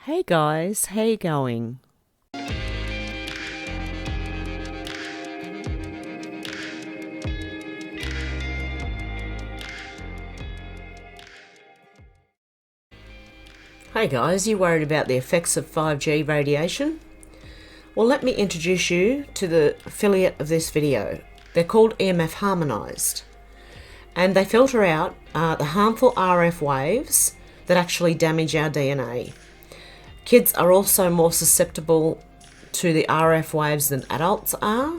Hey guys, how you going? Hey guys, you worried about the effects of 5G radiation? Well, let me introduce you to the affiliate of this video. They're called EMF Harmonized, and they filter out the harmful RF waves that actually damage our DNA. Kids are also more susceptible to the RF waves than adults are.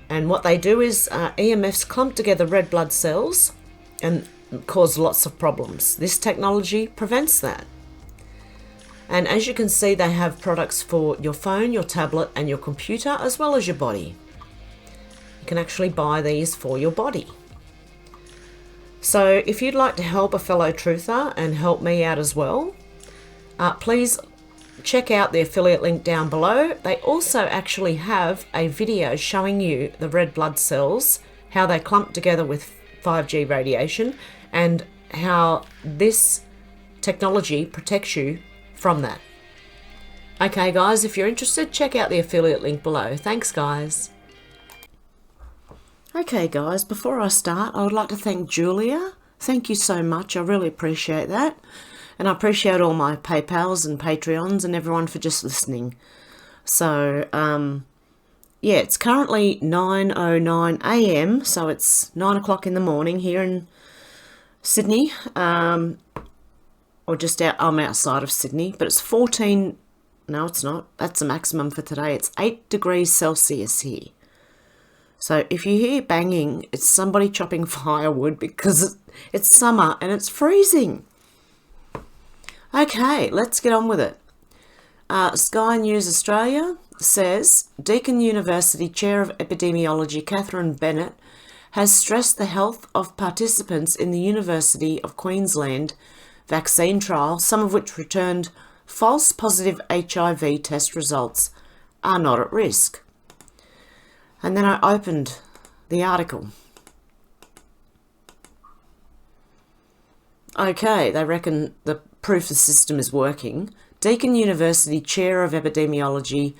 And what they do is EMFs clump together red blood cells and cause lots of problems. This technology prevents that. And as you can see, they have products for your phone, your tablet, and your computer, as well as your body. You can actually buy these for your body. So if you'd like to help a fellow truther and help me out as well, please check out the affiliate link down below. They also actually have a video showing you the red blood cells, how they clump together with 5G radiation, and how this technology protects you from that. Okay guys, if you're interested, check out the affiliate link below. Thanks guys. Okay guys, before I start, I would like to thank Julia. Thank you so much, I really appreciate that. And I appreciate all my PayPals and Patreons and everyone for just listening. So, yeah, it's currently 9:09 a.m, so it's 9 o'clock in the morning here in Sydney. Or just out, I'm outside of Sydney, but it's 14, no it's not, that's the maximum for today. It's 8 degrees Celsius here. So if you hear banging, it's somebody chopping firewood because it's summer and it's freezing. Okay, let's get on with it. Sky News Australia says, Deakin University Chair of Epidemiology Catherine Bennett has stressed the health of participants in the University of Queensland vaccine trial, some of which returned false positive HIV test results, are not at risk. And then I opened the article. Okay, they reckon the proof the system is working. Deakin University Chair of Epidemiology,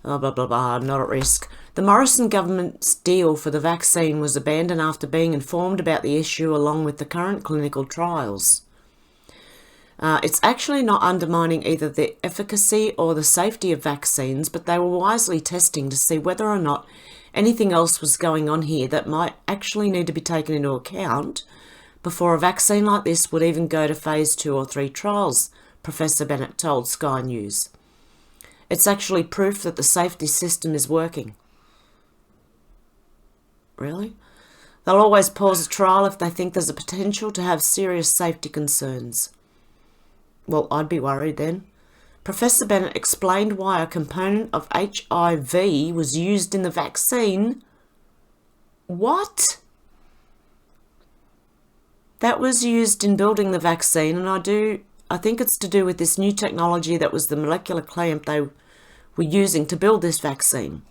blah, blah, blah, not at risk. The Morrison government's deal for the vaccine was abandoned after being informed about the issue along with the current clinical trials. It's actually not undermining either the efficacy or the safety of vaccines, but they were wisely testing to see whether or not anything else was going on here that might actually need to be taken into account before a vaccine like this would even go to phase 2 or 3 trials, Professor Bennett told Sky News. It's actually proof that the safety system is working. Really? They'll always pause a trial if they think there's a potential to have serious safety concerns. Well, I'd be worried then. Professor Bennett explained why a component of HIV was used in the vaccine. What? That was used in building the vaccine, and I think it's to do with this new technology that was the molecular clamp they were using to build this vaccine.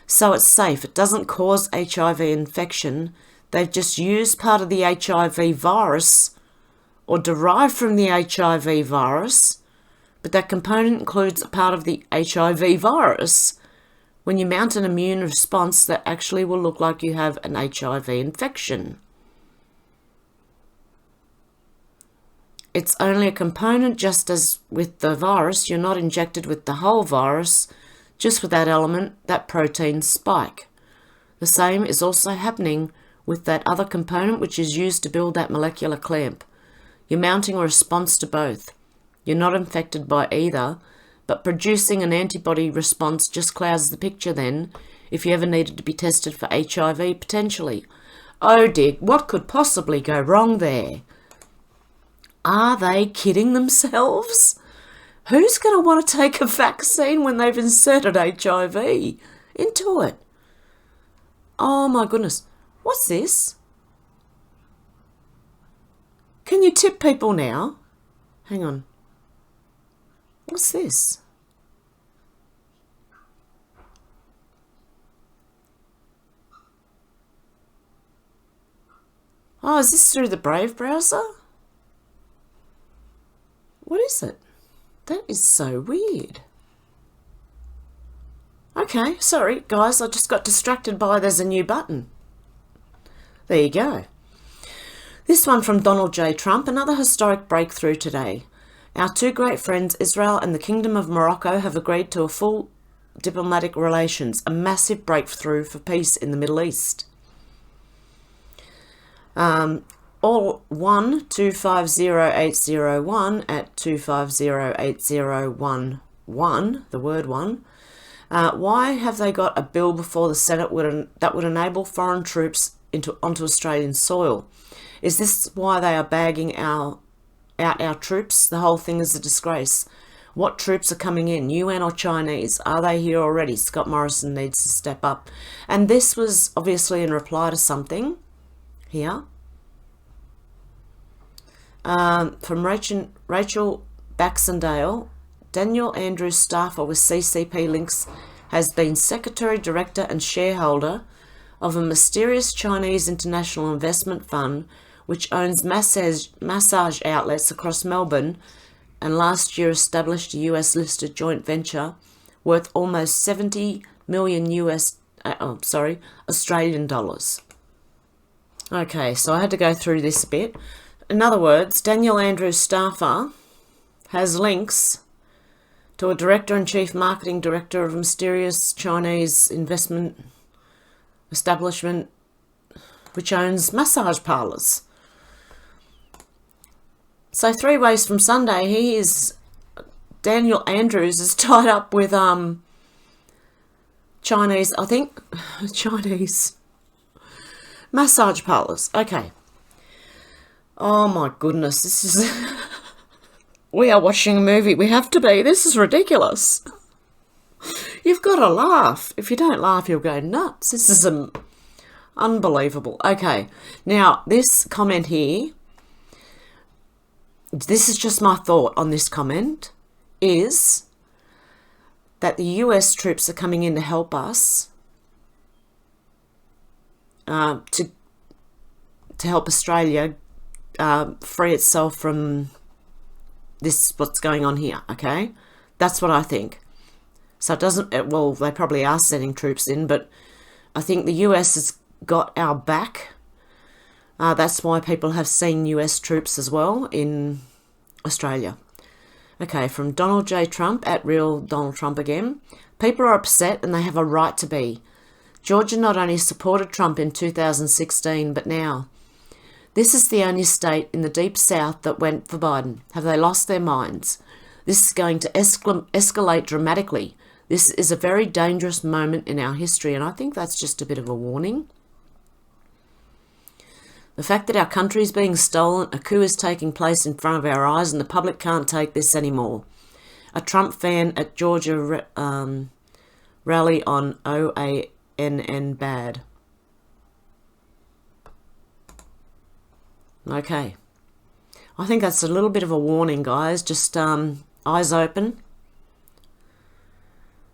So it's safe. It doesn't cause HIV infection. They've just used part of the HIV virus or derived from the HIV virus, but that component includes a part of the HIV virus. When you mount an immune response, that actually will look like you have an HIV infection. It's only a component, just as with the virus, you're not injected with the whole virus, just with that element, that protein spike. The same is also happening with that other component which is used to build that molecular clamp. You're mounting a response to both. You're not infected by either, but producing an antibody response just clouds the picture then, if you ever needed to be tested for HIV potentially. Oh dear, what could possibly go wrong there? Are they kidding themselves? Who's going to want to take a vaccine when they've inserted HIV into it? Oh my goodness. What's this? Can you tip people now? Hang on. What's this? Oh, is this through the Brave browser? What is it? That is so weird. Okay, sorry, guys, I just got distracted by there's a new button. There you go. This one from Donald J. Trump, another historic breakthrough today. Our two great friends, Israel and the Kingdom of Morocco, have agreed to a full diplomatic relations, a massive breakthrough for peace in the Middle East. All 1-250-801 at 250-8011, the word one. Why have they got a bill before the Senate that would enable foreign troops onto Australian soil? Is this why they are bagging out our troops? The whole thing is a disgrace. What troops are coming in, UN or Chinese? Are they here already? Scott Morrison needs to step up. And this was obviously in reply to something here. From Rachel Baxendale, Daniel Andrews staffer with CCP links has been secretary, director and shareholder of a mysterious Chinese international investment fund which owns massage outlets across Melbourne and last year established a US-listed joint venture worth almost 70 million Australian dollars. Okay, so I had to go through this a bit. In other words, Daniel Andrews staffer has links to a director and chief marketing director of a mysterious Chinese investment establishment which owns massage parlours. So 3 ways from Sunday, Daniel Andrews is tied up with Chinese massage parlours. Okay. Oh my goodness, this is... We are watching a movie. We have to be. This is ridiculous. You've got to laugh. If you don't laugh, you'll go nuts. This is unbelievable. Okay, now this comment here, this is just my thought on this comment, is that the US troops are coming in to help us to help Australia free itself from this, what's going on here, okay? That's what I think. So it doesn't, well, they probably are sending troops in, but I think the US has got our back. That's why people have seen US troops as well in Australia. Okay, from Donald J. Trump, at real Donald Trump again. People are upset and they have a right to be. Georgia not only supported Trump in 2016, but now. This is the only state in the deep south that went for Biden. Have they lost their minds? This is going to escalate dramatically. This is a very dangerous moment in our history, and I think that's just a bit of a warning. The fact that our country is being stolen, a coup is taking place in front of our eyes, and the public can't take this anymore. A Trump fan at Georgia rally on OANN bad. Okay. I think that's a little bit of a warning, guys. Just eyes open.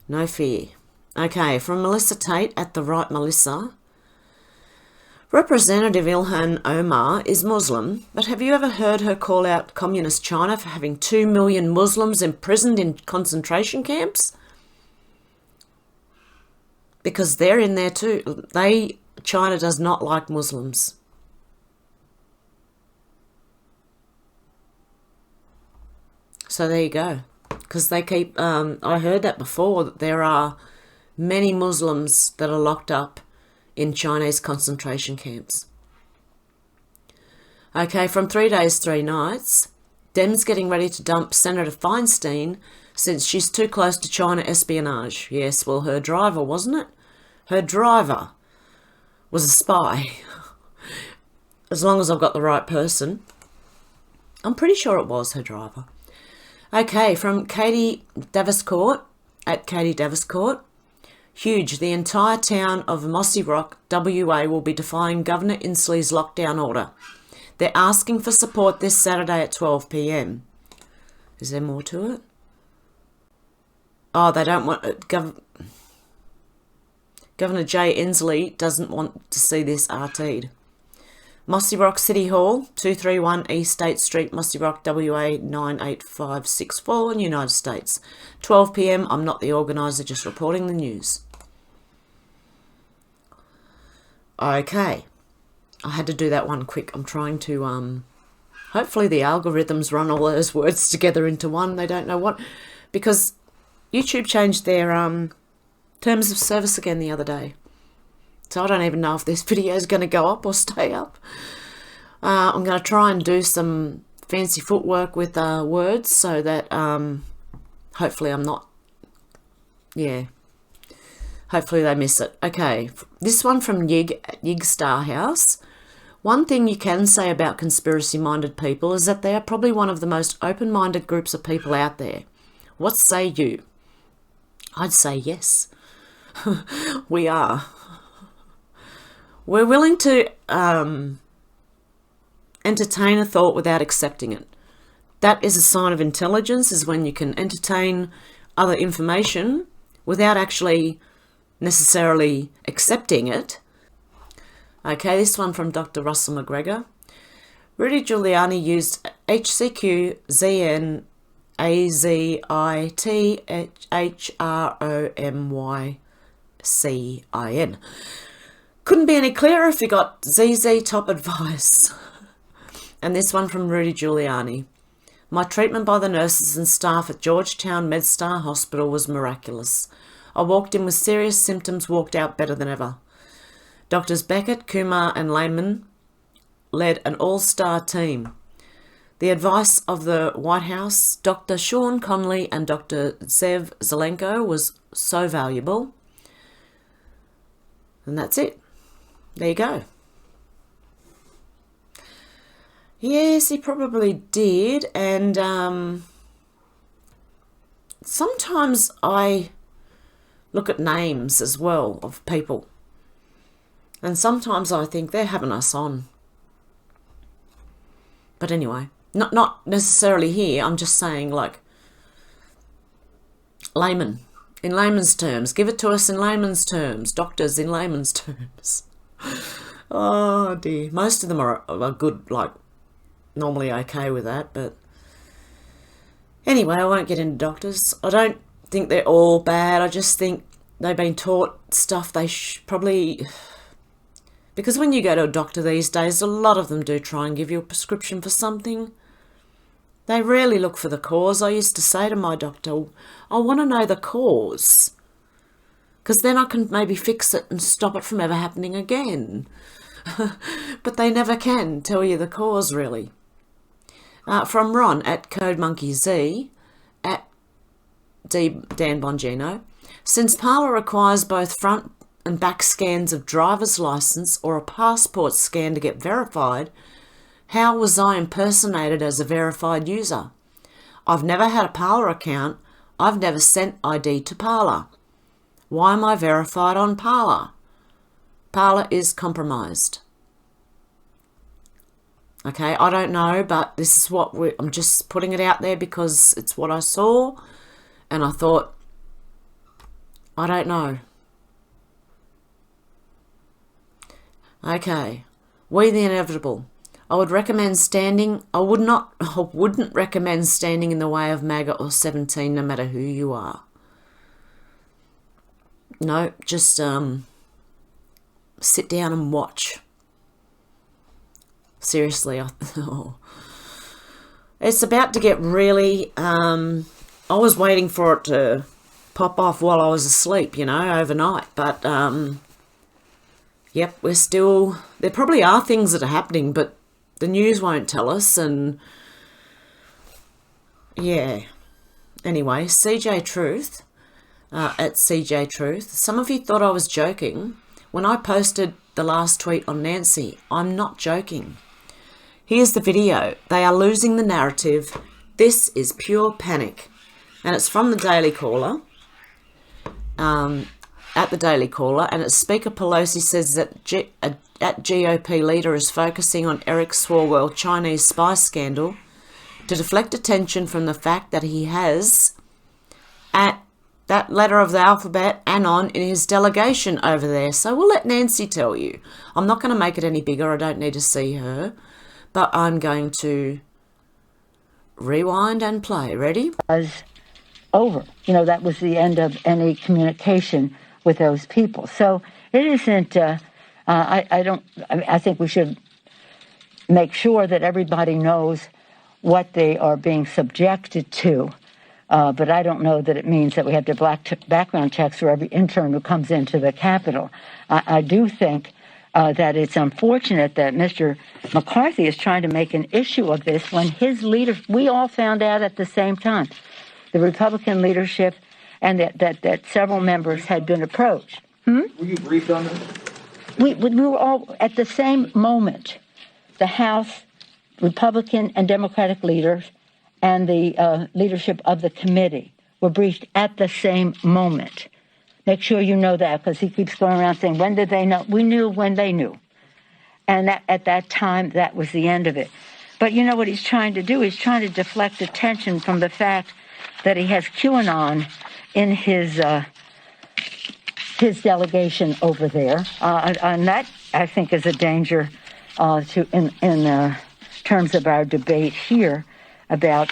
No fear. Okay, from Melissa Tate at The Right Melissa. Representative Ilhan Omar is Muslim, but have you ever heard her call out Communist China for having 2 million Muslims imprisoned in concentration camps? Because they're in there too. China does not like Muslims. So there you go. Because they keep, I heard that before, that there are many Muslims that are locked up in Chinese concentration camps. Okay, from 3 days, 3 nights, Dems getting ready to dump Senator Feinstein since she's too close to China espionage. Yes, well, her driver, wasn't it? Her driver was a spy. As long as I've got the right person. I'm pretty sure it was her driver. Okay, from Katie Daviscourt, at Katie Daviscourt. Huge. The entire town of Mossy Rock, WA, will be defying Governor Inslee's lockdown order. They're asking for support this Saturday at 12 p.m. Is there more to it? Oh, they don't want it. Governor Jay Inslee doesn't want to see this RT'd. Mossy Rock City Hall, 231 East State Street, Mossy Rock, WA 98564 in United States. 12 p.m. I'm not the organiser, just reporting the news. Okay. I had to do that one quick. I'm trying to, hopefully the algorithms run all those words together into one. They don't know what, because YouTube changed their terms of service again the other day. So I don't even know if this video is going to go up or stay up. I'm going to try and do some fancy footwork with words so that hopefully I'm not, hopefully they miss it. Okay, this one from Yig at Yig Star House. One thing you can say about conspiracy-minded people is that they are probably one of the most open-minded groups of people out there. What say you? I'd say yes. We are. We're willing to entertain a thought without accepting it. That is a sign of intelligence, is when you can entertain other information without actually necessarily accepting it. Okay, this one from Dr. Russell McGregor. Rudy Giuliani used HCQ, ZN, AZIT, HROMYCIN. Couldn't be any clearer if you got ZZ top advice. And this one from Rudy Giuliani. My treatment by the nurses and staff at Georgetown MedStar Hospital was miraculous. I walked in with serious symptoms, walked out better than ever. Doctors Beckett, Kumar and Lehman led an all-star team. The advice of the White House, Dr. Sean Conley and Dr. Zev Zelenko was so valuable. And that's it. There you go. Yes, he probably did. And sometimes I look at names as well of people. And sometimes I think they're having us on. But anyway, not necessarily here. I'm just saying, like, layman. In layman's terms. Give it to us in layman's terms. Doctors in layman's terms. Oh dear. Most of them are good, like, normally okay with that, but anyway, I won't get into doctors. I don't think they're all bad. I just think they've been taught stuff they probably... Because when you go to a doctor these days, a lot of them do try and give you a prescription for something. They rarely look for the cause. I used to say to my doctor, I want to know the cause, because then I can maybe fix it and stop it from ever happening again. But they never can tell you the cause, really. From Ron at CodeMonkeyZ, at Dan Bongino. Since Parler requires both front and back scans of driver's license or a passport scan to get verified, how was I impersonated as a verified user? I've never had a Parler account. I've never sent ID to Parler. Why am I verified on Parler? Parler is compromised. Okay, I don't know, but this is what I'm just putting it out there because it's what I saw, and I thought, I don't know. Okay, we the inevitable. I wouldn't recommend standing in the way of MAGA or 17, no matter who you are. No, just sit down and watch. Seriously, it's about to get really... I was waiting for it to pop off while I was asleep, you know, overnight. But, yep, we're still... There probably are things that are happening, but the news won't tell us, and... Yeah. Anyway, CJ Truth, at CJ Truth. Some of you thought I was joking when I posted the last tweet on Nancy. I'm not joking. Here's the video. They are losing the narrative. This is pure panic. And it's from the Daily Caller. At the Daily Caller. And it's Speaker Pelosi says that GOP leader is focusing on Eric Swalwell Chinese spy scandal to deflect attention from the fact that he has, at that letter of the alphabet anon in his delegation over there. So we'll let Nancy tell you. I'm not going to make it any bigger. I don't need to see her. But I'm going to rewind and play. Ready? Was over. You know, that was the end of any communication with those people. So it isn't, I think we should make sure that everybody knows what they are being subjected to. But I don't know that it means that we have to background checks for every intern who comes into the Capitol. I do think that it's unfortunate that Mr. McCarthy is trying to make an issue of this when his leader, we all found out at the same time, the Republican leadership, and that several members had been approached. Were you briefed on this? We were all at the same moment. The House, Republican and Democratic leaders, and the leadership of the committee were briefed at the same moment. Make sure you know that, because he keeps going around saying, when did they know? We knew when they knew. And at that time, that was the end of it. But you know what he's trying to do? He's trying to deflect attention from the fact that he has QAnon in his delegation over there. And that, I think, is a danger in terms of our debate here about,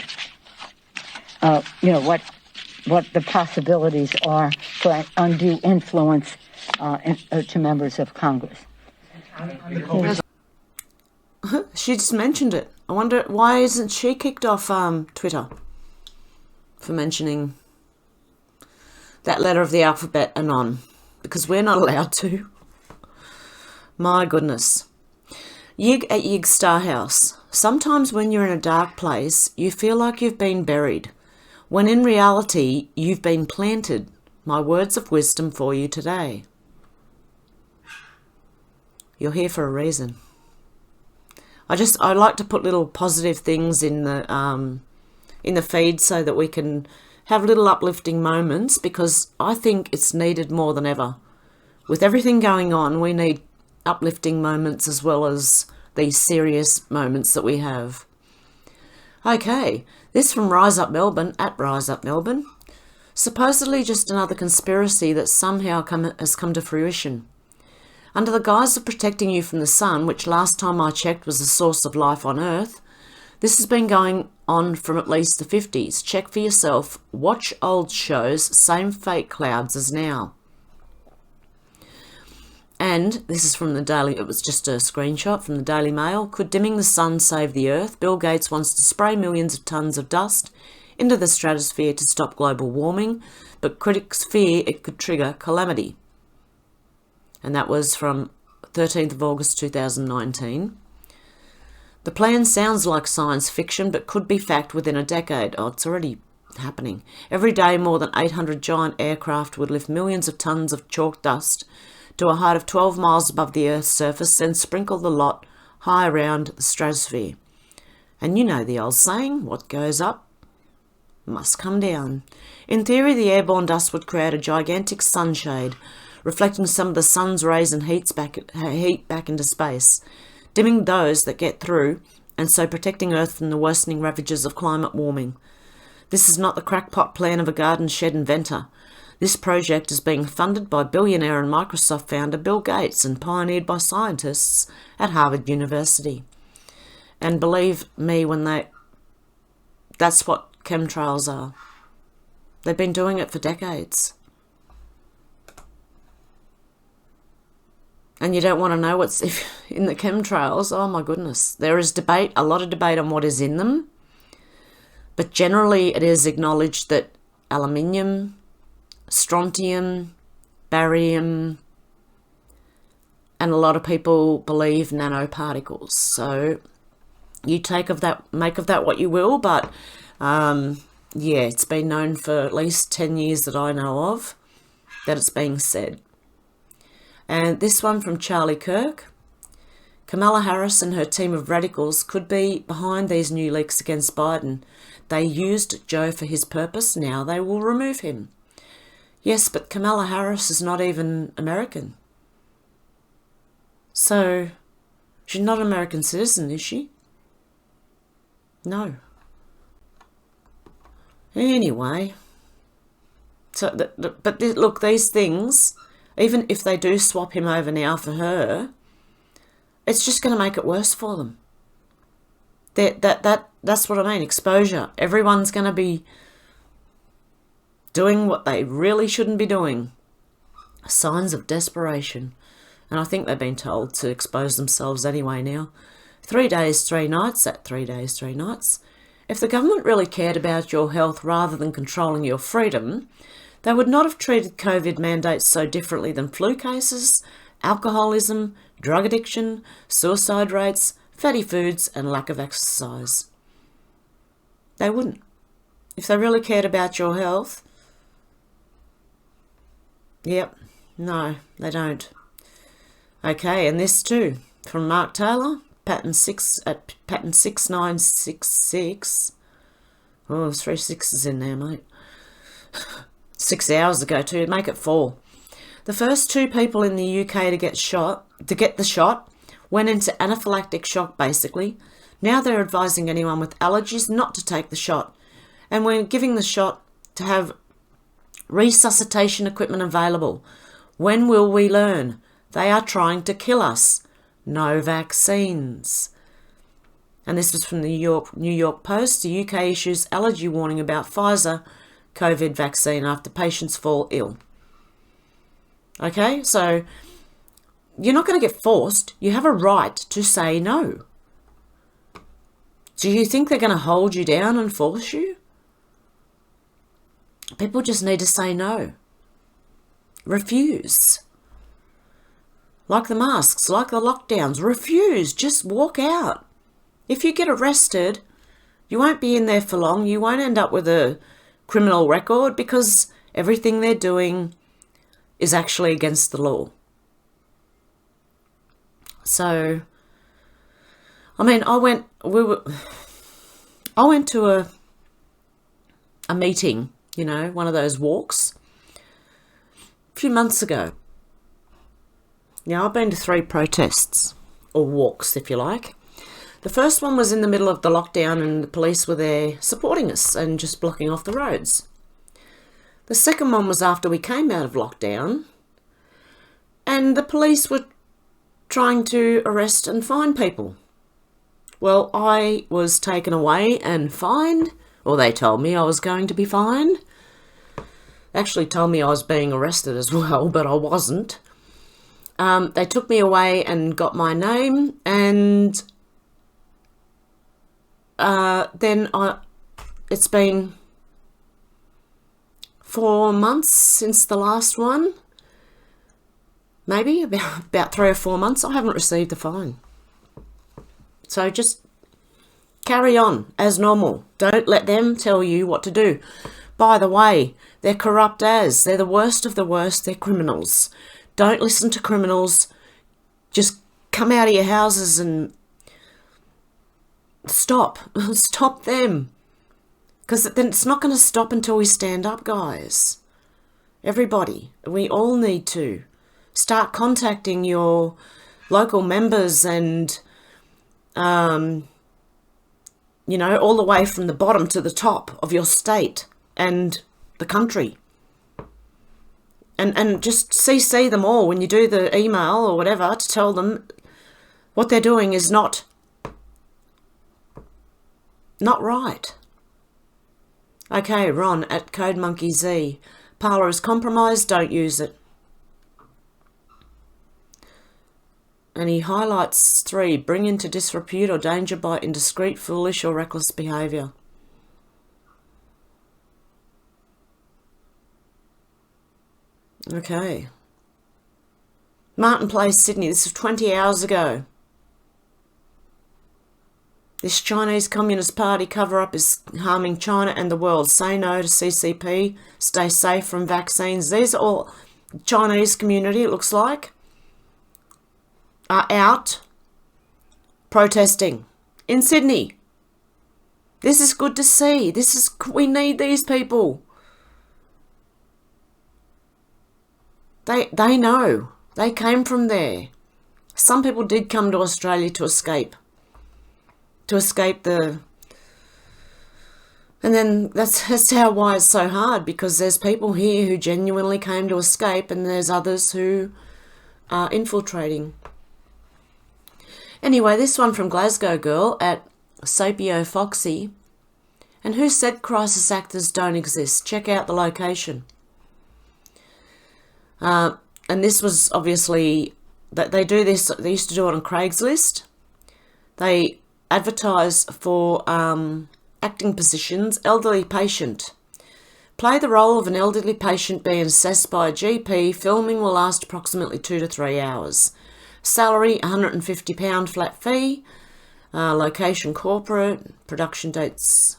what the possibilities are for undue influence to members of Congress. She just mentioned it. I wonder, why isn't she kicked off Twitter for mentioning that letter of the alphabet anon? Because we're not allowed to. My goodness. Yig at Yig Star House. Sometimes when you're in a dark place, you feel like you've been buried, when in reality, you've been planted. My words of wisdom for you today. You're here for a reason. I like to put little positive things in the feed so that we can have little uplifting moments, because I think it's needed more than ever. With everything going on, we need uplifting moments as well as these serious moments that we have. Okay, this from Rise Up Melbourne, at Rise Up Melbourne. Supposedly just another conspiracy that somehow has come to fruition. Under the guise of protecting you from the sun, which last time I checked was the source of life on Earth, this has been going on from at least the 50s. Check for yourself. Watch old shows, same fake clouds as now. And this is from the Daily, it was just a screenshot from the Daily Mail. Could dimming the sun save the Earth? Bill Gates wants to spray millions of tonnes of dust into the stratosphere to stop global warming, but critics fear it could trigger calamity. And that was from 13th of August 2019. The plan sounds like science fiction, but could be fact within a decade. Oh, it's already happening. Every day, more than 800 giant aircraft would lift millions of tonnes of chalk dust to a height of 12 miles above the Earth's surface, then sprinkle the lot high around the stratosphere. And you know the old saying, what goes up must come down. In theory, the airborne dust would create a gigantic sunshade, reflecting some of the sun's rays and heat back into space, dimming those that get through, and so protecting Earth from the worsening ravages of climate warming. This is not the crackpot plan of a garden shed inventor. This project is being funded by billionaire and Microsoft founder Bill Gates and pioneered by scientists at Harvard University. And believe me, that's what chemtrails are. They've been doing it for decades. And you don't want to know what's in the chemtrails. Oh my goodness. There is debate, a lot of debate on what is in them. But generally it is acknowledged that aluminium, strontium, barium, and a lot of people believe nanoparticles. So you make of that what you will, but yeah, it's been known for at least 10 years that I know of that it's being said. And this one from Charlie Kirk. Kamala Harris and her team of radicals could be behind these new leaks against Biden. They used Joe for his purpose, now they will remove him. Yes, but Kamala Harris is not even American. So, she's not an American citizen, is she? No. Anyway, So, look, these things, even if they do swap him over now for her, it's just going to make it worse for them. That's what I mean, exposure. Everyone's going to be doing what they really shouldn't be doing. Signs of desperation. And I think they've been told to expose themselves anyway now. 3 days, 3 nights, at 3 days, 3 nights. If the government really cared about your health rather than controlling your freedom, they would not have treated COVID mandates so differently than flu cases, alcoholism, drug addiction, suicide rates, fatty foods, and lack of exercise. They wouldn't. If they really cared about your health, yep, no, they don't. Okay, and this too, from Mark Taylor, patent 6966. Oh, there's 3 6s in there, mate. 6 hours ago too, make it 4. The first 2 people in the UK to get the shot went into anaphylactic shock basically. Now they're advising anyone with allergies not to take the shot. And when giving the shot to have resuscitation equipment available. When will we learn? They are trying to kill us. No vaccines. And this was from the New York Post. The UK issues allergy warning about Pfizer COVID vaccine after patients fall ill. Okay, so you're not going to get forced. You have a right to say no. Do you think they're going to hold you down and force you? People just need to say no. Refuse. Like the masks, like the lockdowns. Refuse. Just walk out. If you get arrested, you won't be in there for long. You won't end up with a criminal record because everything they're doing is actually against the law. So, I mean, I went to a meeting, you know, one of those walks, a few months ago. Now, I've been to 3 protests, or walks, if you like. The first one was in the middle of the lockdown and the police were there supporting us and just blocking off the roads. The second one was after we came out of lockdown and the police were trying to arrest and fine people. Well, I was taken away and fined, or they told me I was going to be fined. Actually told me I was being arrested as well, but I wasn't. They took me away and got my name, and then it's been 4 months since the last one. Maybe about 3 or 4 months. I haven't received a fine. So just carry on as normal. Don't let them tell you what to do. By the way, they're corrupt as. They're the worst of the worst. They're criminals. Don't listen to criminals. Just come out of your houses and stop. Stop them. Because then it's not going to stop until we stand up, guys. Everybody. We all need to start contacting your local members and, you know, all the way from the bottom to the top of your state and the country. And just CC them all when you do the email or whatever to tell them what they're doing is not right. Okay, Ron at CodeMonkeyZ. Parler is compromised, don't use it. And he highlights 3, bring into disrepute or danger by indiscreet, foolish or reckless behaviour. Okay. Martin Place, Sydney. This was 20 hours ago. This Chinese Communist Party cover-up is harming China and the world. Say no to CCP. Stay safe from vaccines. These are all Chinese community, it looks like, are out protesting in Sydney. This is good to see. We need these people. They know. They came from there. Some people did come to Australia to escape the And then that's why it's so hard, because there's people here who genuinely came to escape, and there's others who are infiltrating. Anyway, this one from Glasgow Girl at Sapio Foxy. And who said crisis actors don't exist? Check out the location. And this was obviously, that they do this, they used to do it on Craigslist. They advertise for acting positions. Elderly patient. Play the role of an elderly patient being assessed by a GP. Filming will last approximately 2 to 3 hours. Salary, £150 flat fee. Location corporate. Production dates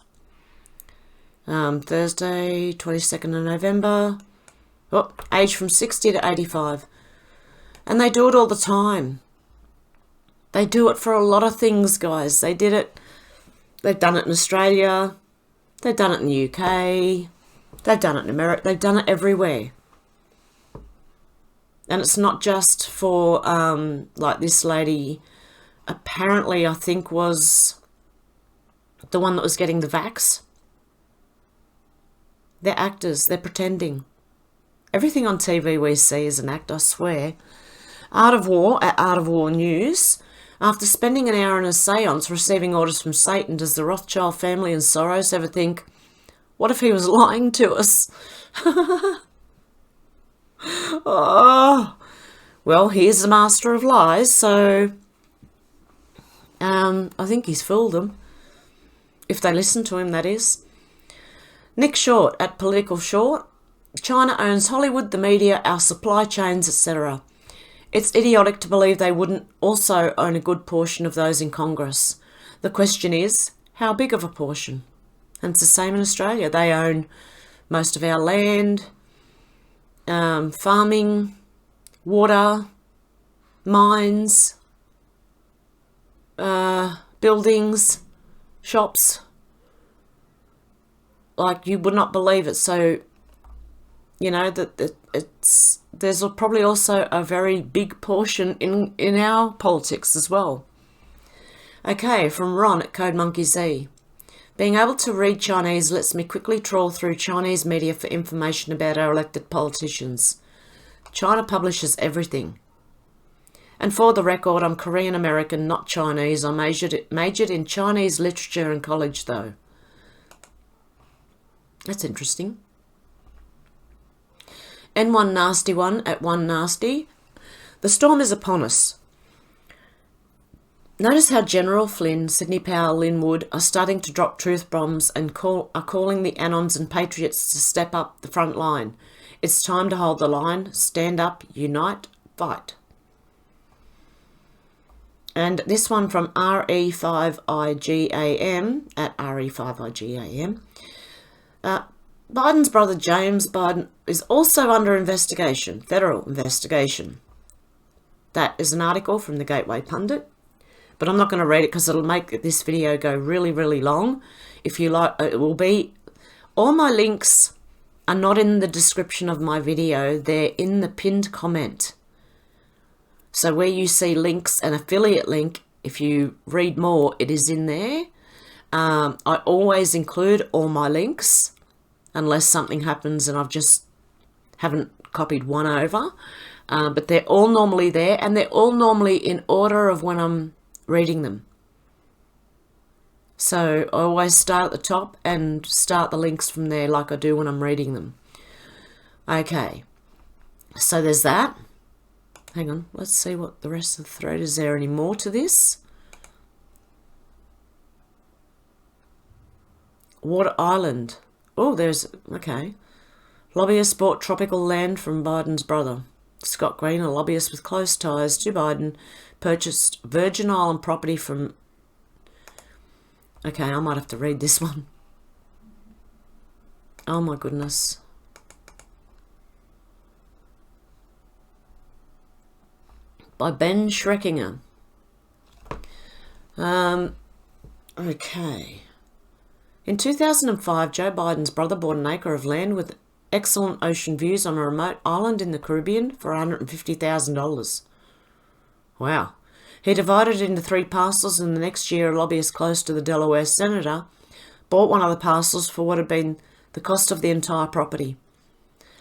Thursday, 22nd of November. Oh, age from 60 to 85. And they do it all the time. They do it for a lot of things, guys. They've done it in Australia. They've done it in the UK. They've done it in America. They've done it everywhere. And it's not just for, like this lady, apparently I think was the one that was getting the vax. They're actors. They're pretending. Everything on TV we see is an act, I swear. Art of War at Art of War News. After spending an hour in a seance receiving orders from Satan, does the Rothschild family and Soros ever think, what if he was lying to us? Oh, well, he is the master of lies, so I think he's fooled them. If they listen to him, that is. Nick Short at Political Short. China owns Hollywood, the media, our supply chains, etc. It's idiotic to believe they wouldn't also own a good portion of those in Congress. The question is, how big of a portion? And it's the same in Australia. They own most of our land, farming, water, mines, buildings, shops. Like, you would not believe it. So, you know, that there's probably also a very big portion in our politics as well. Okay, from Ron at Code Monkey Z. Being able to read Chinese lets me quickly trawl through Chinese media for information about our elected politicians. China publishes everything. And for the record, I'm Korean American, not Chinese. I majored in Chinese literature in college, though. That's interesting. N1 Nasty One at One Nasty. The storm is upon us. Notice how General Flynn, Sidney Powell, Lynn Wood are starting to drop truth bombs and are calling the Anons and Patriots to step up the front line. It's time to hold the line, stand up, unite, fight. And this one from RE5IGAM at RE5IGAM. Biden's brother James Biden is also under investigation, federal investigation. That is an article from the Gateway Pundit, but I'm not going to read it because it'll make this video go really, really long. If you like, it will be, all my links are not in the description of my video, they're in the pinned comment. So where you see links, an affiliate link, if you read more, it is in there. I always include all my links, unless something happens and I've just haven't copied one over. But they're all normally there, and they're all normally in order of when I'm reading them. So I always start at the top and start the links from there like I do when I'm reading them. Okay, so there's that. Hang on, let's see what the rest of the thread is. There any more to this? Water Island. Oh, there's, okay. Lobbyist bought tropical land from Biden's brother. Scott Green, a lobbyist with close ties to Biden, purchased Virgin Island property from... Okay, I might have to read this one. Oh my goodness. By Ben Schreckinger. Okay. In 2005, Joe Biden's brother bought an acre of land with excellent ocean views on a remote island in the Caribbean for $150,000. Wow. He divided it into 3 parcels, and the next year a lobbyist close to the Delaware senator bought one of the parcels for what had been the cost of the entire property.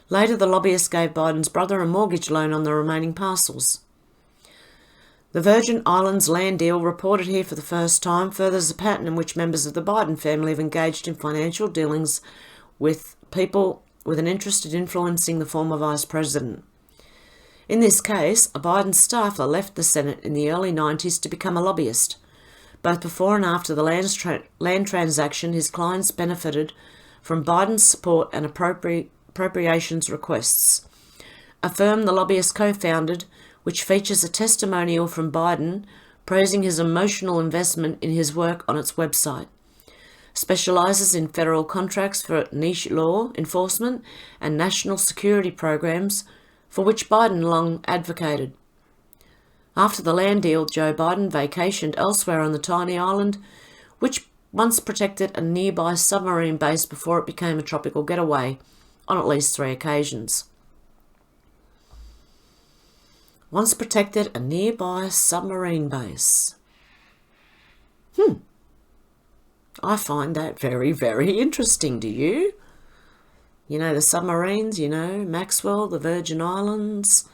Later, the lobbyist gave Biden's brother a mortgage loan on the remaining parcels. The Virgin Islands land deal, reported here for the first time, furthers a pattern in which members of the Biden family have engaged in financial dealings with people with an interest in influencing the former vice president. In this case, a Biden staffer left the Senate in the early 90s to become a lobbyist. Both before and after the land transaction, his clients benefited from Biden's support and appropriations requests. A firm the lobbyist co-founded, which features a testimonial from Biden praising his emotional investment in his work on its website, specializes in federal contracts for niche law enforcement and national security programs, for which Biden long advocated. After the land deal, Joe Biden vacationed elsewhere on the tiny island, which once protected a nearby submarine base before it became a tropical getaway, on at least 3 occasions. Once protected a nearby submarine base. I find that very, very interesting. Do you? You know, the submarines, you know, Maxwell, the Virgin Islands.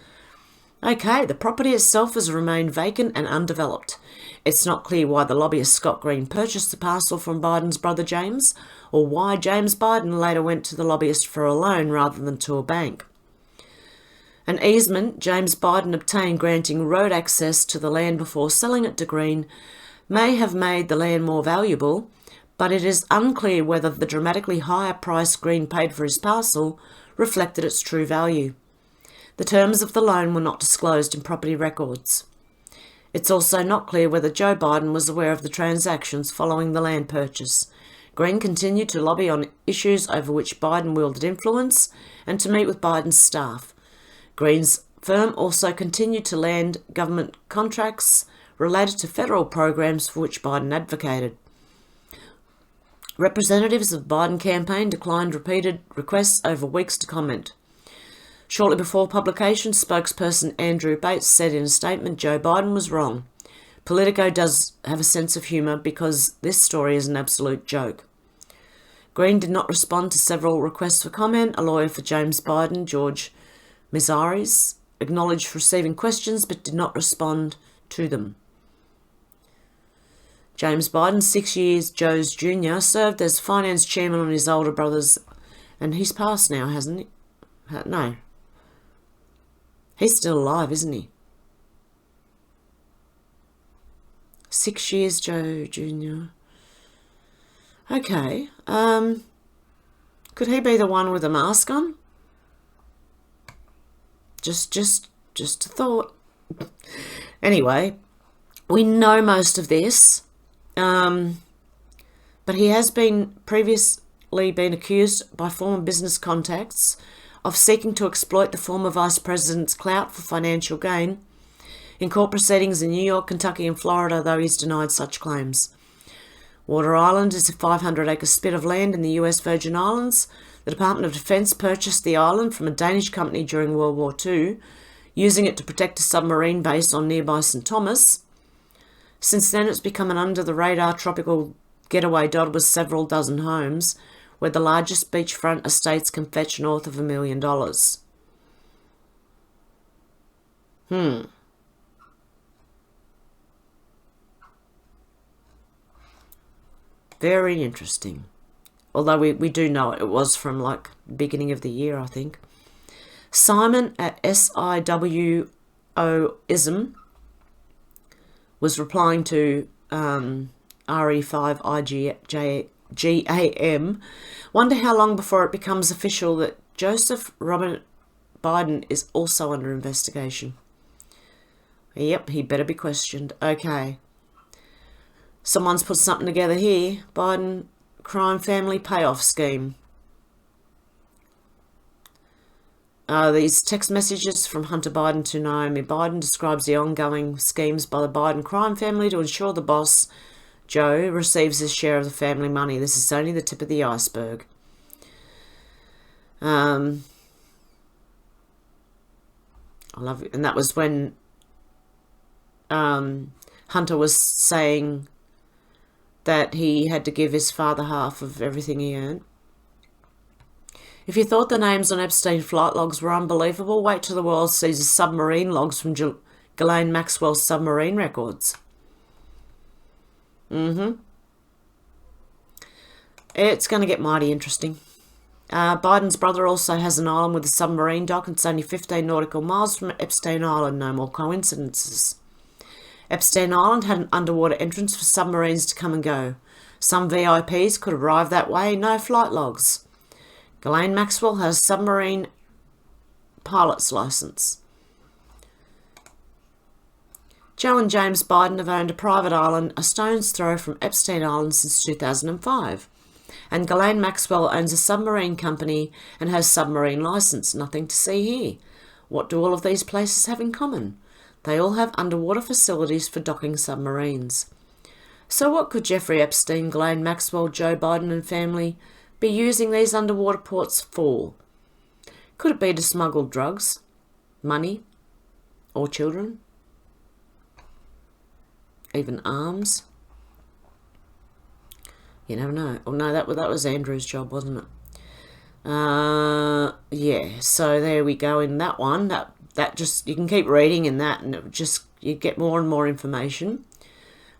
Okay, the property itself has remained vacant and undeveloped. It's not clear why the lobbyist Scott Green purchased the parcel from Biden's brother James, or why James Biden later went to the lobbyist for a loan rather than to a bank. An easement James Biden obtained granting road access to the land before selling it to Green may have made the land more valuable, but it is unclear whether the dramatically higher price Green paid for his parcel reflected its true value. The terms of the loan were not disclosed in property records. It's also not clear whether Joe Biden was aware of the transactions following the land purchase. Green continued to lobby on issues over which Biden wielded influence and to meet with Biden's staff. Green's firm also continued to land government contracts related to federal programs for which Biden advocated. Representatives of the Biden campaign declined repeated requests over weeks to comment. Shortly before publication, spokesperson Andrew Bates said in a statement, Joe Biden was wrong. Politico does have a sense of humour because this story is an absolute joke. Green did not respond to several requests for comment. A lawyer for James Biden, George Mizares, acknowledged receiving questions but did not respond to them. James Biden, 6 years Joe's junior, served as finance chairman on his older brothers, and he's passed now, hasn't he? No. He's still alive, isn't he? 6 years Joe Jr. Okay. Could he be the one with a mask on? Just a thought. Anyway, we know most of this, but he has previously been accused by former business contacts of seeking to exploit the former vice president's clout for financial gain in court proceedings in New York, Kentucky and Florida, though he's denied such claims. Water Island is a 500-acre spit of land in the US Virgin Islands. The Department of Defense purchased the island from a Danish company during World War II, using it to protect a submarine base on nearby St. Thomas. Since then, it's become an under-the-radar tropical getaway dotted with several dozen homes, where the largest beachfront estates can fetch north of $1 million. Very interesting. Although we do know it was from like beginning of the year, I think. Simon at SIWOism was replying to RE5IGAM. Wonder how long before it becomes official that Joseph Robert Biden is also under investigation. Yep, he better be questioned. Okay. Someone's put something together here. Biden crime family payoff scheme. These text messages from Hunter Biden to Naomi Biden describes the ongoing schemes by the Biden crime family to ensure the boss, Joe, receives his share of the family money. This is only the tip of the iceberg. I love it. And that was when Hunter was saying that he had to give his father half of everything he earned. If you thought the names on Epstein flight logs were unbelievable, wait till the world sees the submarine logs from Ghislaine Maxwell's submarine records. It's going to get mighty interesting. Biden's brother also has an island with a submarine dock, and it's only 15 nautical miles from Epstein Island. No more coincidences. Epstein Island had an underwater entrance for submarines to come and go. Some VIPs could arrive that way, no flight logs. Ghislaine Maxwell has a submarine pilot's license. Joe and James Biden have owned a private island a stone's throw from Epstein Island since 2005. And Ghislaine Maxwell owns a submarine company and has submarine license. Nothing to see here. What do all of these places have in common? They all have underwater facilities for docking submarines. So what could Jeffrey Epstein, Ghislaine Maxwell, Joe Biden and family be using these underwater ports for? Could it be to smuggle drugs, money, or children? Even arms? You never know. Oh no, that was Andrew's job, wasn't it? Yeah, so there we go in that one. That just, you can keep reading in that and it just, you get more and more information.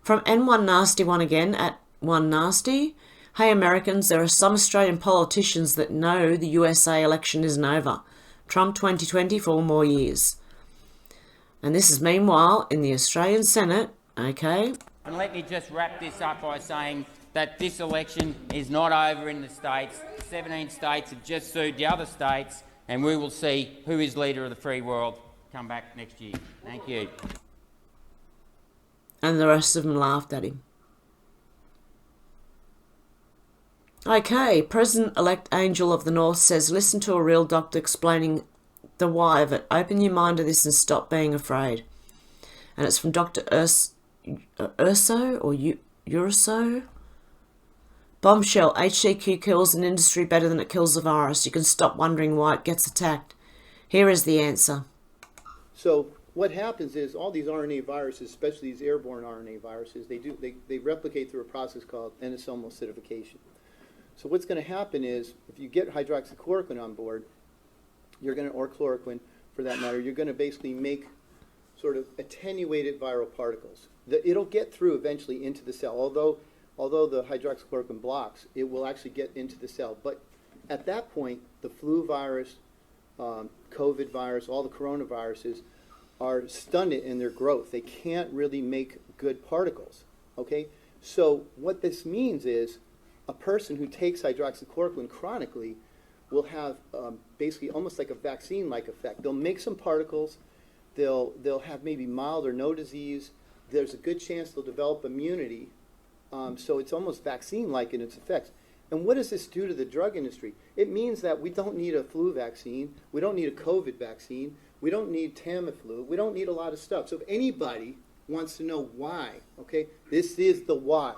From N1 Nasty One again, at One Nasty. Hey Americans, there are some Australian politicians that know the USA election isn't over. Trump 2020 4 more years. And this is meanwhile in the Australian Senate, okay? And let me just wrap this up by saying that this election is not over in the states. 17 states have just sued the other states, and we will see who is leader of the free world come back next year. Thank you. And the rest of them laughed at him. Okay, President-elect Angel of the North says, listen to a real doctor explaining the why of it. Open your mind to this and stop being afraid. And it's from Dr. Urso or Urso? Bombshell, HCQ kills an industry better than it kills a virus. You can stop wondering why it gets attacked. Here is the answer. So what happens is all these RNA viruses, especially these airborne RNA viruses, they replicate through a process called endosomal acidification. So what's going to happen is if you get hydroxychloroquine on board, you're going to, or chloroquine for that matter, you're going to basically make sort of attenuated viral particles. It'll get through eventually into the cell, although the hydroxychloroquine blocks, it will actually get into the cell. But at that point, the flu virus, COVID virus, all the coronaviruses are stunted in their growth. They can't really make good particles, okay? So what this means is a person who takes hydroxychloroquine chronically will have basically almost like a vaccine-like effect. They'll make some particles, they'll have maybe mild or no disease, there's a good chance they'll develop immunity, so it's almost vaccine-like in its effects. And what does this do to the drug industry? It means that we don't need a flu vaccine, we don't need a COVID vaccine, we don't need Tamiflu, we don't need a lot of stuff. So if anybody wants to know why, okay, this is the why.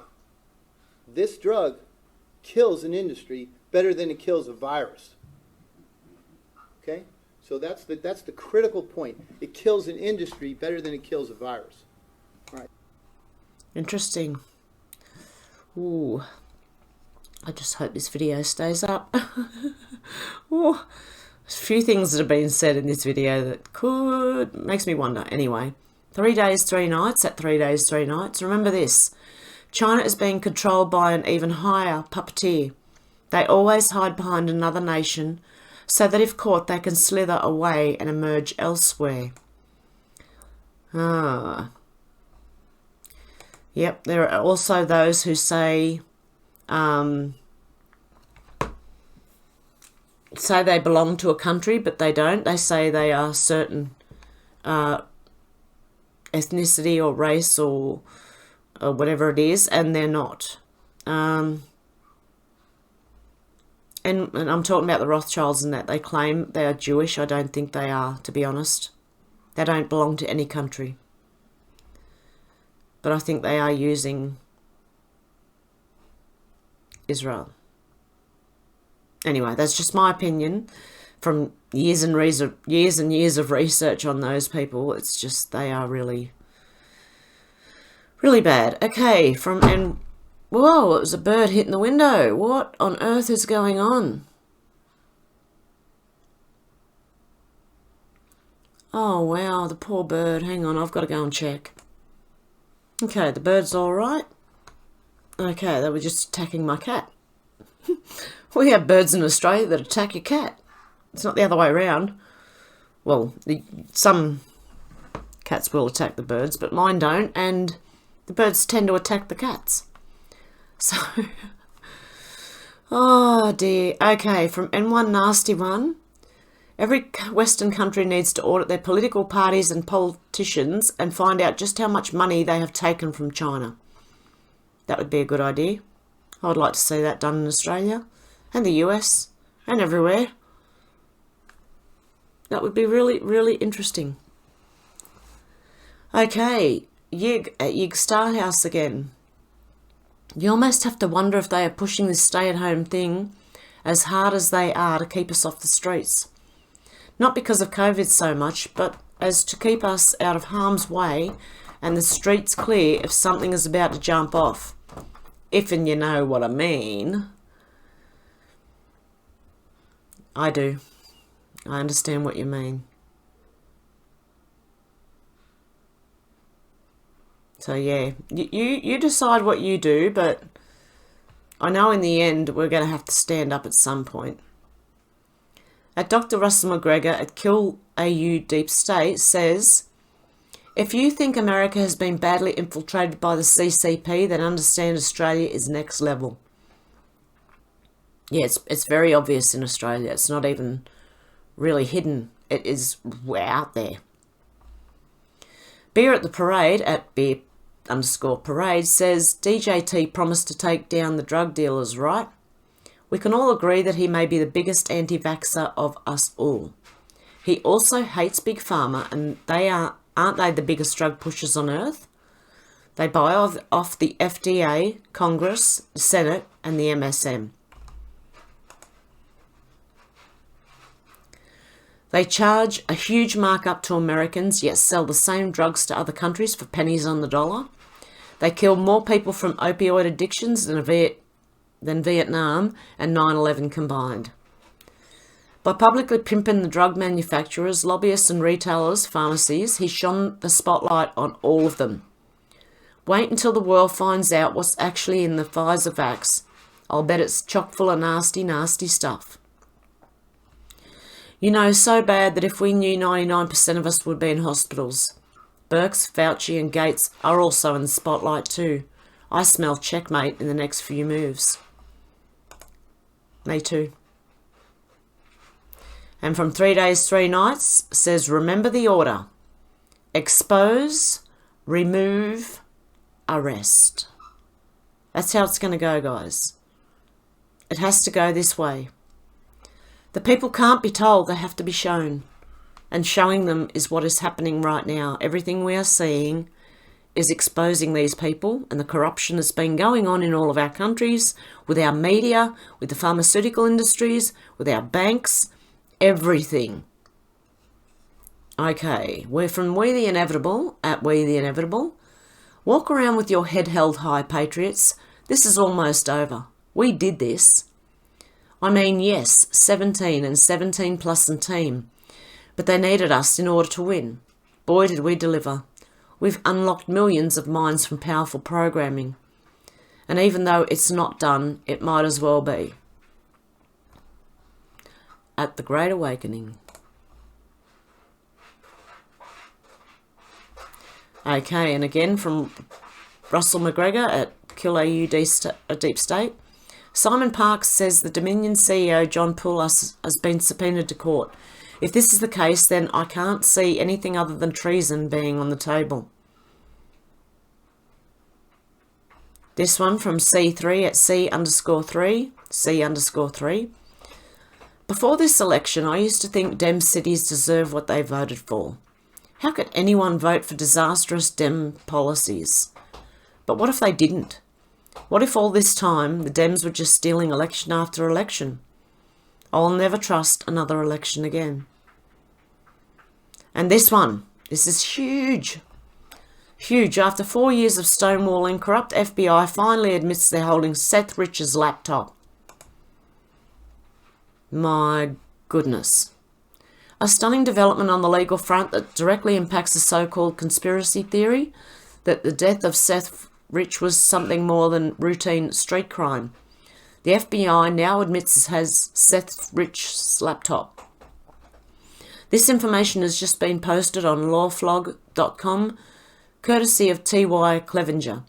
This drug kills an industry better than it kills a virus. Okay? So that's the critical point. It kills an industry better than it kills a virus. All right. Interesting. Ooh. I just hope this video stays up. Ooh. There's a few things that have been said in this video that makes me wonder. Anyway, 3 days, 3 nights at 3 days, 3 nights. Remember this. China is being controlled by an even higher puppeteer. They always hide behind another nation so that if caught they can slither away and emerge elsewhere. Yep, there are also those who say they belong to a country, but they don't. They say they are certain ethnicity or race or whatever it is, and they're not. And I'm talking about the Rothschilds and that. They claim they are Jewish. I don't think they are, to be honest. They don't belong to any country. But I think they are using Israel. Anyway, that's just my opinion from years and years of research on those people. It's just they are really, really bad. Okay, from Whoa, it was a bird hitting the window. What on earth is going on? Oh, wow, the poor bird. Hang on, I've got to go and check. Okay, the bird's all right. Okay, they were just attacking my cat. We have birds in Australia that attack your cat. It's not the other way around. Well, some cats will attack the birds, but mine don't, and the birds tend to attack the cats. So, oh dear. Okay, from N1 Nasty One. Every Western country needs to audit their political parties and politicians and find out just how much money they have taken from China. That would be a good idea. I would like to see that done in Australia and the US and everywhere. That would be really, really interesting. Okay, Yig at Yig Starhouse again. You almost have to wonder if they are pushing this stay-at-home thing as hard as they are to keep us off the streets. Not because of COVID so much, but as to keep us out of harm's way and the streets clear if something is about to jump off. If and you know what I mean. I do. I understand what you mean. So yeah, you decide what you do, but I know in the end we're going to have to stand up at some point. At Dr. Russell McGregor at Kill AU Deep State says, if you think America has been badly infiltrated by the CCP, then understand Australia is next level. Yeah, it's very obvious in Australia. It's not even really hidden. It is out there. Beer at the Parade at Beer_Parade says, DJT promised to take down the drug dealers, right? We can all agree that he may be the biggest anti-vaxxer of us all. He also hates Big Pharma, and aren't they the biggest drug pushers on earth? They buy off the FDA, Congress, the Senate, and the MSM. They charge a huge markup to Americans, yet sell the same drugs to other countries for pennies on the dollar. They kill more people from opioid addictions than Vietnam and 9/11 combined. By publicly pimping the drug manufacturers, lobbyists and retailers, pharmacies, he shone the spotlight on all of them. Wait until the world finds out what's actually in the Pfizer vax. I'll bet it's chock full of nasty, nasty stuff. You know, so bad that if we knew 99% of us would be in hospitals. Birx, Fauci and Gates are also in the spotlight too. I smell checkmate in the next few moves. Me too. And from 3 Days, 3 Nights says, remember the order. Expose, remove, arrest. That's how it's going to go, guys. It has to go this way. The people can't be told, they have to be shown. And showing them is what is happening right now. Everything we are seeing is exposing these people and the corruption that's been going on in all of our countries, with our media, with the pharmaceutical industries, with our banks, everything. Okay, we're from We the Inevitable, at We the Inevitable. Walk around with your head held high, patriots. This is almost over. We did this. I mean, yes, 17 and 17 plus and team. But they needed us in order to win. Boy, did we deliver. We've unlocked millions of minds from powerful programming. And even though it's not done, it might as well be. At the Great Awakening. Okay, and again from Russell McGregor at Kill AU Deep State. Simon Parkes says the Dominion CEO John Poulos has been subpoenaed to court. If this is the case, then I can't see anything other than treason being on the table. This one from C3 at C_3. Before this election, I used to think Dem cities deserve what they voted for. How could anyone vote for disastrous Dem policies? But what if they didn't? What if all this time the Dems were just stealing election after election? I'll never trust another election again. And this one, this is huge. Huge. After 4 years of stonewalling, corrupt FBI finally admits they're holding Seth Rich's laptop. My goodness. A stunning development on the legal front that directly impacts the so-called conspiracy theory that the death of Seth Rich was something more than routine street crime. The FBI now admits it has Seth Rich's laptop. This information has just been posted on lawflog.com, courtesy of T.Y. Clevenger.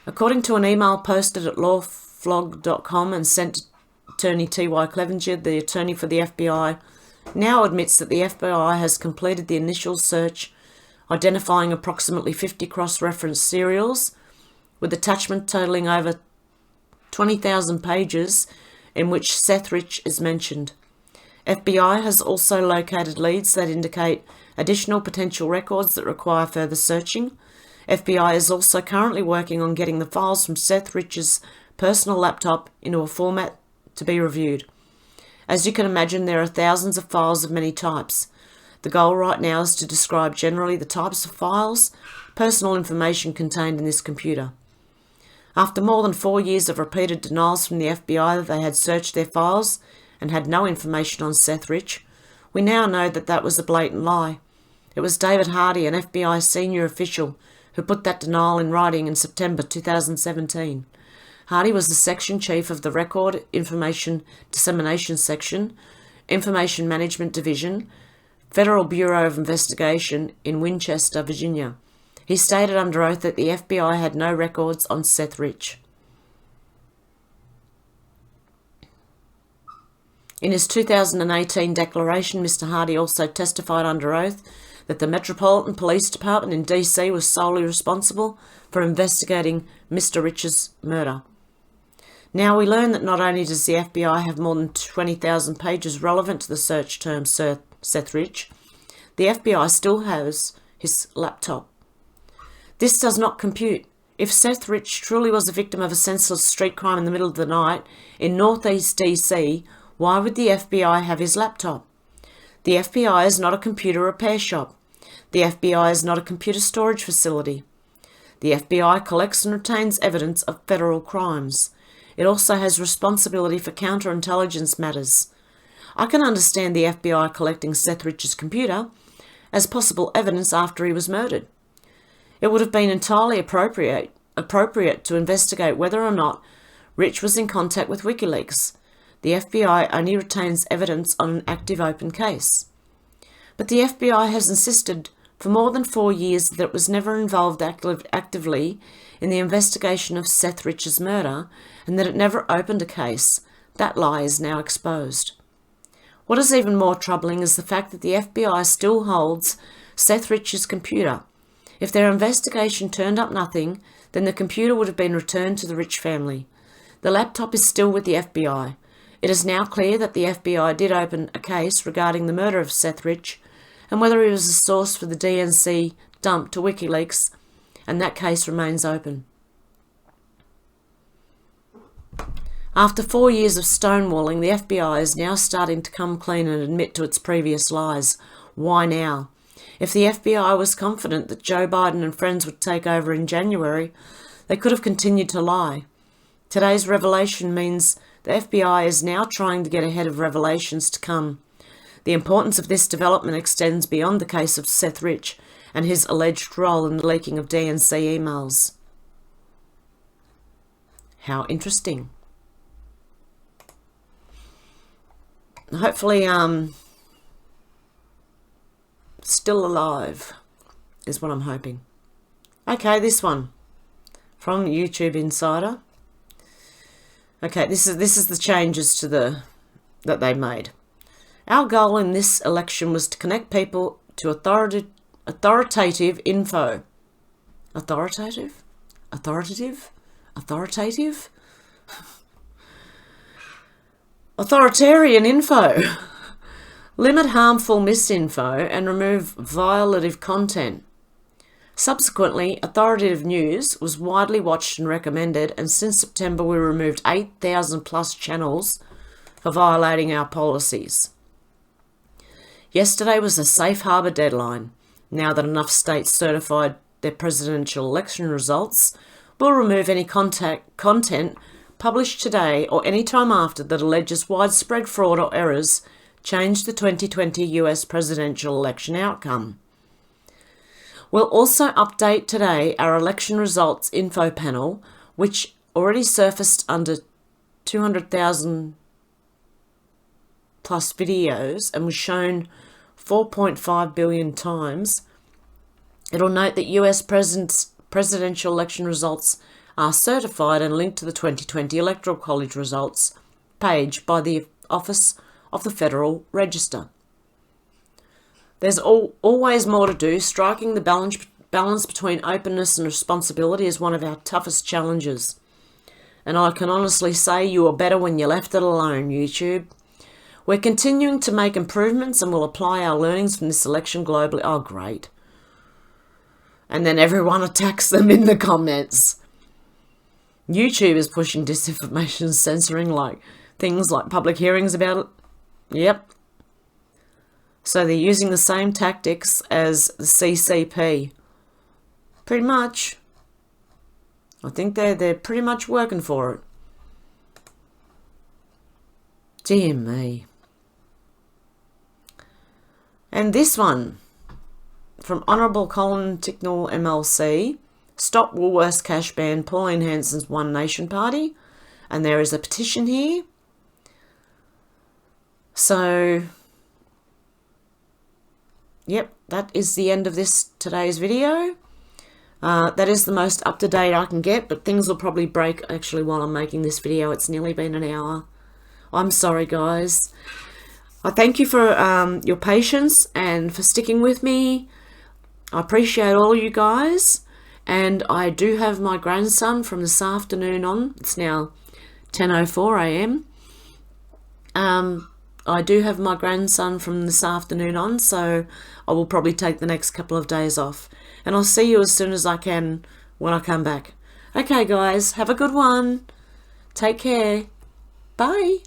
According to an email posted at lawflog.com and sent to attorney T.Y. Clevenger, the attorney for the FBI, now admits that the FBI has completed the initial search, identifying approximately 50 cross-reference serials, with attachment totaling over 20,000 pages in which Seth Rich is mentioned. FBI has also located leads that indicate additional potential records that require further searching. FBI is also currently working on getting the files from Seth Rich's personal laptop into a format to be reviewed. As you can imagine, there are thousands of files of many types. The goal right now is to describe generally the types of files, personal information contained in this computer. After more than 4 years of repeated denials from the FBI that they had searched their files and had no information on Seth Rich, we now know that that was a blatant lie. It was David Hardy, an FBI senior official, who put that denial in writing in September 2017. Hardy was the section chief of the Record Information Dissemination Section, Information Management Division, Federal Bureau of Investigation in Winchester, Virginia. He stated under oath that the FBI had no records on Seth Rich. In his 2018 declaration, Mr. Hardy also testified under oath that the Metropolitan Police Department in DC was solely responsible for investigating Mr. Rich's murder. Now we learn that not only does the FBI have more than 20,000 pages relevant to the search term Seth Rich, the FBI still has his laptop. This does not compute. If Seth Rich truly was a victim of a senseless street crime in the middle of the night in northeast DC, why would the FBI have his laptop? The FBI is not a computer repair shop. The FBI is not a computer storage facility. The FBI collects and retains evidence of federal crimes. It also has responsibility for counterintelligence matters. I can understand the FBI collecting Seth Rich's computer as possible evidence after he was murdered. It would have been entirely appropriate to investigate whether or not Rich was in contact with WikiLeaks. The FBI only retains evidence on an active open case. But the FBI has insisted for more than 4 years that it was never involved actively in the investigation of Seth Rich's murder and that it never opened a case. That lie is now exposed. What is even more troubling is the fact that the FBI still holds Seth Rich's computer. If their investigation turned up nothing, then the computer would have been returned to the Rich family. The laptop is still with the FBI. It is now clear that the FBI did open a case regarding the murder of Seth Rich and whether he was the source for the DNC dump to WikiLeaks, and that case remains open. After 4 years of stonewalling, the FBI is now starting to come clean and admit to its previous lies. Why now? If the FBI was confident that Joe Biden and friends would take over in January, they could have continued to lie. Today's revelation means the FBI is now trying to get ahead of revelations to come. The importance of this development extends beyond the case of Seth Rich and his alleged role in the leaking of DNC emails. How interesting. Hopefully, still alive is what I'm hoping. Okay, this one from YouTube Insider. Okay, this is the changes to that they made. Our goal in this election was to connect people to authoritative info. Authoritative? Authoritarian info. Limit harmful misinfo and remove violative content. Subsequently, authoritative news was widely watched and recommended, and since September we removed 8,000 plus channels for violating our policies. Yesterday was a safe harbour deadline. now that enough states certified their presidential election results, will remove any content published today or any time after that alleges widespread fraud or errors change the 2020 US presidential election outcome. We'll also update today our election results info panel, which already surfaced under 200,000 plus videos and was shown 4.5 billion times. It'll note that US presidential election results are certified and linked to the 2020 Electoral College results page by the Office of the Federal Register. There's always more to do. Striking the balance between openness and responsibility is one of our toughest challenges. And I can honestly say you were better when you left it alone, YouTube. We're continuing to make improvements and will apply our learnings from this election globally. Oh, great. And then everyone attacks them in the comments. YouTube is pushing disinformation, censoring things like public hearings about it. Yep. So they're using the same tactics as the CCP. Pretty much. I think they're pretty much working for it. Dear me. And this one from Honourable Colin Ticknell MLC. Stop Woolworths cash ban, Pauline Hanson's One Nation Party. And there is a petition here. So, yep, that is the end of today's video. That is the most up-to-date I can get, but things will probably break actually while I'm making this video. It's nearly been an hour. I'm sorry, guys. I thank you for your patience and for sticking with me. I appreciate all you guys. And I do have my grandson from this afternoon on. It's now 10:04 a.m. I do have my grandson from this afternoon on, so I will probably take the next couple of days off. And I'll see you as soon as I can when I come back. Okay, guys, have a good one. Take care. Bye.